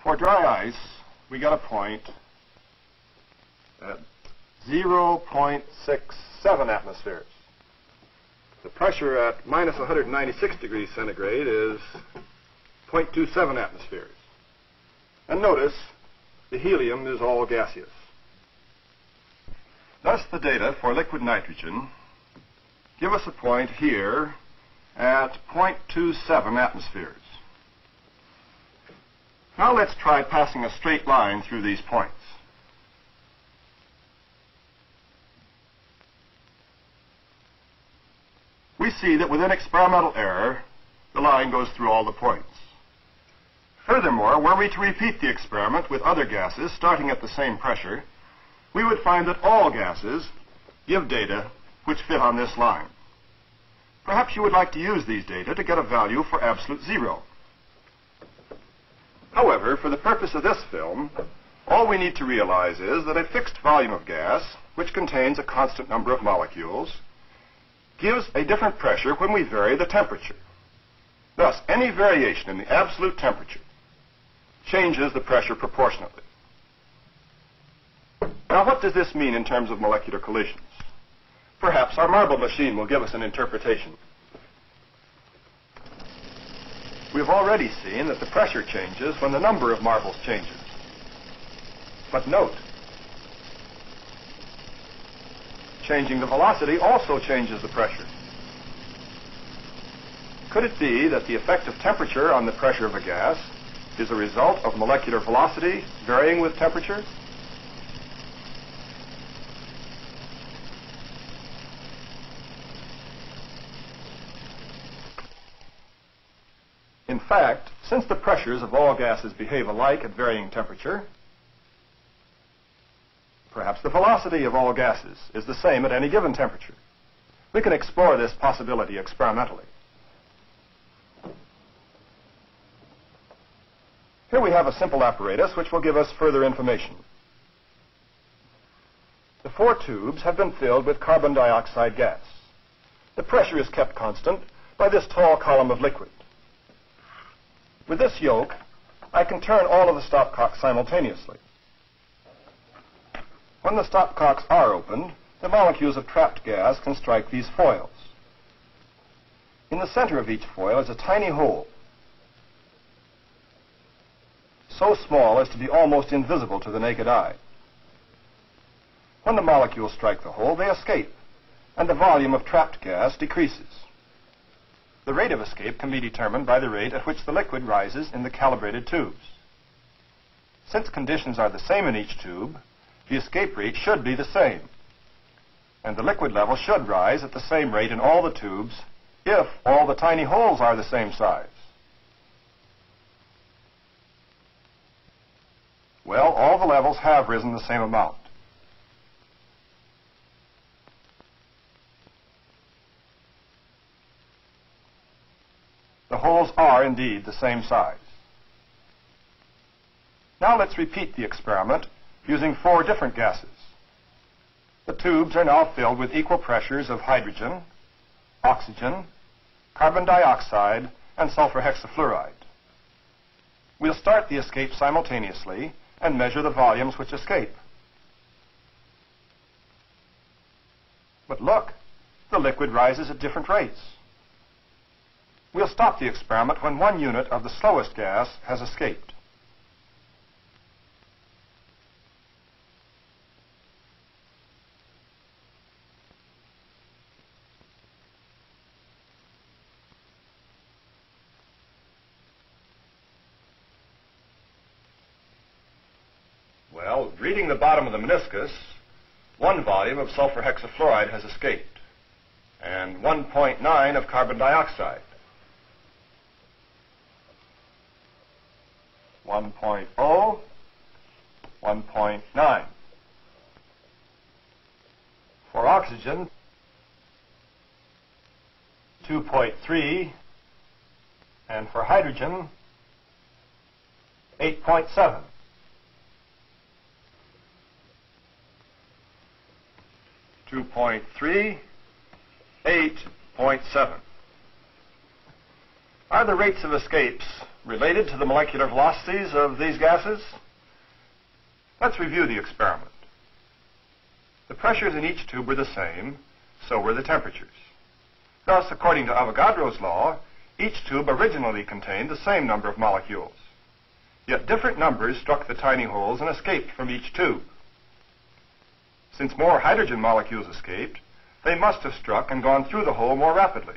For dry ice, we get a point at 0.67 atmospheres. The pressure at minus 196 degrees centigrade is 0.27 atmospheres. And notice, the helium is all gaseous. Thus, the data for liquid nitrogen give us a point here at 0.27 atmospheres. Now let's try passing a straight line through these points. We see that within experimental error, the line goes through all the points. Furthermore, were we to repeat the experiment with other gases starting at the same pressure, we would find that all gases give data which fit on this line. Perhaps you would like to use these data to get a value for absolute zero. However, for the purpose of this film, all we need to realize is that a fixed volume of gas, which contains a constant number of molecules, gives a different pressure when we vary the temperature. Thus, any variation in the absolute temperature changes the pressure proportionately. Now, what does this mean in terms of molecular collisions? Perhaps our marble machine will give us an interpretation. We've already seen that the pressure changes when the number of marbles changes. But note, changing the velocity also changes the pressure. Could it be that the effect of temperature on the pressure of a gas is a result of molecular velocity varying with temperature? In fact, since the pressures of all gases behave alike at varying temperature, perhaps the velocity of all gases is the same at any given temperature. We can explore this possibility experimentally. Here we have a simple apparatus which will give us further information. The 4 tubes have been filled with carbon dioxide gas. The pressure is kept constant by this tall column of liquid. With this yoke, I can turn all of the stopcocks simultaneously. When the stopcocks are opened, the molecules of trapped gas can strike these foils. In the center of each foil is a tiny hole, so small as to be almost invisible to the naked eye. When the molecules strike the hole, they escape, and the volume of trapped gas decreases. The rate of escape can be determined by the rate at which the liquid rises in the calibrated tubes. Since conditions are the same in each tube, the escape rate should be the same, and the liquid level should rise at the same rate in all the tubes if all the tiny holes are the same size. Well, all the levels have risen the same amount. The holes are indeed the same size. Now let's repeat the experiment using 4 different gases. The tubes are now filled with equal pressures of hydrogen, oxygen, carbon dioxide, and sulfur hexafluoride. We'll start the escape simultaneously and measure the volumes which escape. But look, the liquid rises at different rates. We'll stop the experiment when 1 unit of the slowest gas has escaped. Well, reading the bottom of the meniscus, 1 volume of sulfur hexafluoride has escaped, and 1.9 of carbon dioxide. 1.0, 1.9. For oxygen, 2.3, and for hydrogen, 8.7. (2.3), 8.7. Are the rates of escapes related to the molecular velocities of these gases? Let's review the experiment. The pressures in each tube were the same, so were the temperatures. Thus, according to Avogadro's law, each tube originally contained the same number of molecules. Yet different numbers struck the tiny holes and escaped from each tube. Since more hydrogen molecules escaped, they must have struck and gone through the hole more rapidly.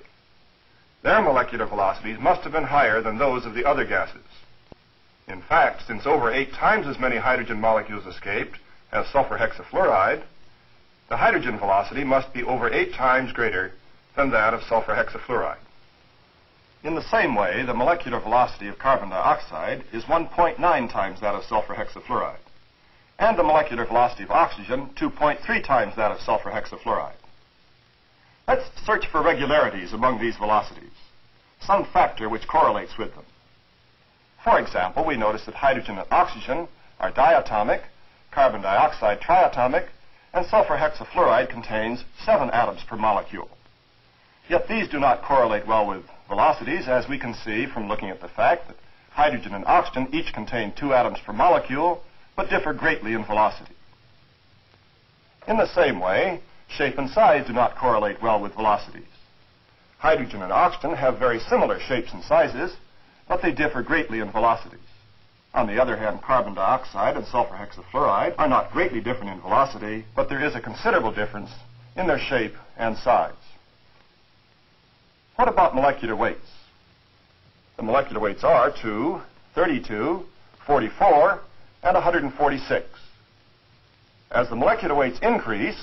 Their molecular velocities must have been higher than those of the other gases. In fact, since over 8 times as many hydrogen molecules escaped as sulfur hexafluoride, the hydrogen velocity must be over 8 times greater than that of sulfur hexafluoride. In the same way, the molecular velocity of carbon dioxide is 1.9 times that of sulfur hexafluoride, and the molecular velocity of oxygen 2.3 times that of sulfur hexafluoride. Let's search for regularities among these velocities, some factor which correlates with them. For example, we notice that hydrogen and oxygen are diatomic, carbon dioxide triatomic, and sulfur hexafluoride contains 7 atoms per molecule. Yet these do not correlate well with velocities, as we can see from looking at the fact that hydrogen and oxygen each contain 2 atoms per molecule, but differ greatly in velocity. In the same way, shape and size do not correlate well with velocities. Hydrogen and oxygen have very similar shapes and sizes, but they differ greatly in velocities. On the other hand, carbon dioxide and sulfur hexafluoride are not greatly different in velocity, but there is a considerable difference in their shape and size. What about molecular weights? The molecular weights are 2, 32, 44, and 146. As the molecular weights increase,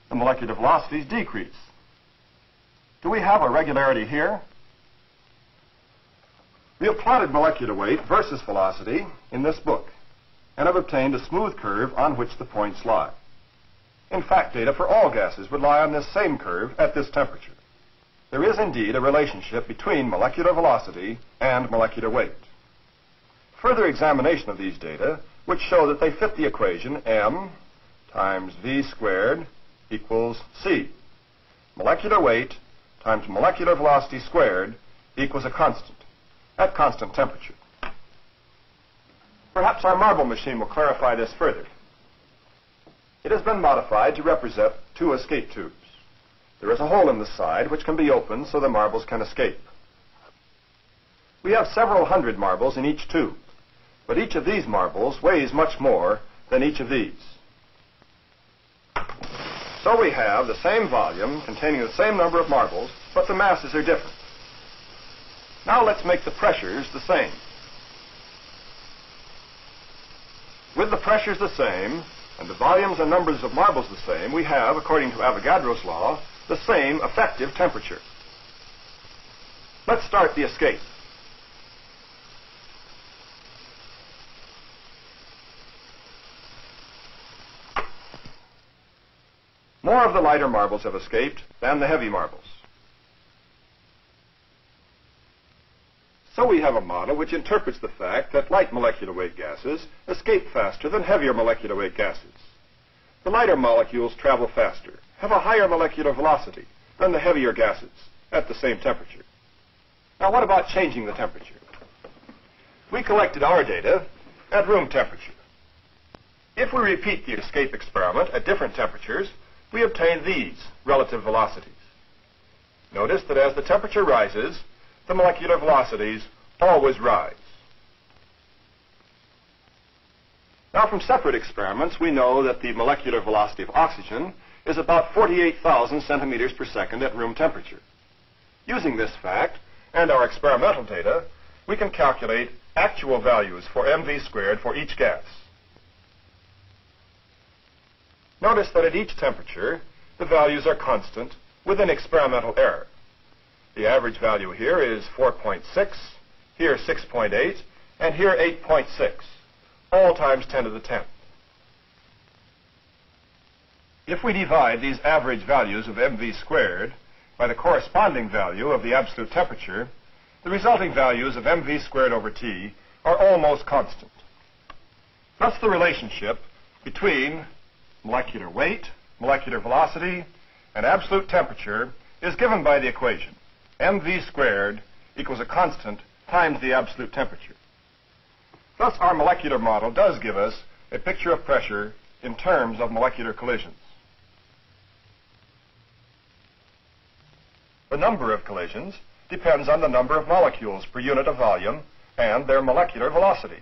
the molecular velocities decrease. Do we have a regularity here? We have plotted molecular weight versus velocity in this book and have obtained a smooth curve on which the points lie. In fact, data for all gases would lie on this same curve at this temperature. There is indeed a relationship between molecular velocity and molecular weight. Further examination of these data would show that they fit the equation m times v squared equals c. Molecular weight times molecular velocity squared equals a constant at constant temperature. Perhaps our marble machine will clarify this further. It has been modified to represent 2 escape tubes. There is a hole in the side which can be opened so the marbles can escape. We have several hundred marbles in each tube, but each of these marbles weighs much more than each of these. So we have the same volume containing the same number of marbles, but the masses are different. Now let's make the pressures the same. With the pressures the same, and the volumes and numbers of marbles the same, we have, according to Avogadro's law, the same effective temperature. Let's start the escape. More of the lighter marbles have escaped than the heavy marbles. So we have a model which interprets the fact that light molecular weight gases escape faster than heavier molecular weight gases. The lighter molecules travel faster, have a higher molecular velocity than the heavier gases at the same temperature. Now what about changing the temperature? We collected our data at room temperature. If we repeat the escape experiment at different temperatures, we obtain these relative velocities. Notice that as the temperature rises, the molecular velocities always rise. Now, from separate experiments, we know that the molecular velocity of oxygen is about 48,000 centimeters per second at room temperature. Using this fact and our experimental data, we can calculate actual values for mv squared for each gas. Notice that at each temperature, the values are constant with an experimental error. The average value here is 4.6, here 6.8, and here 8.6, all times 10 to the 10th. If we divide these average values of mv squared by the corresponding value of the absolute temperature, the resulting values of mv squared over T are almost constant. Thus the relationship between molecular weight, molecular velocity, and absolute temperature is given by the equation mv squared equals a constant times the absolute temperature. Thus, our molecular model does give us a picture of pressure in terms of molecular collisions. The number of collisions depends on the number of molecules per unit of volume and their molecular velocity.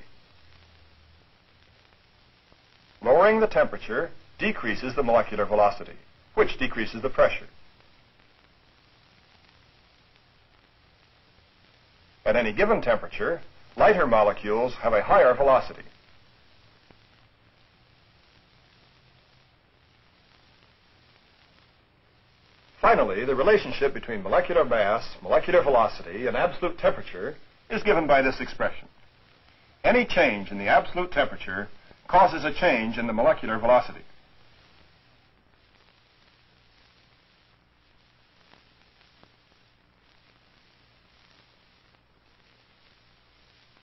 Lowering the temperature decreases the molecular velocity, which decreases the pressure. At any given temperature, lighter molecules have a higher velocity. Finally, the relationship between molecular mass, molecular velocity, and absolute temperature is given by this expression. Any change in the absolute temperature causes a change in the molecular velocity.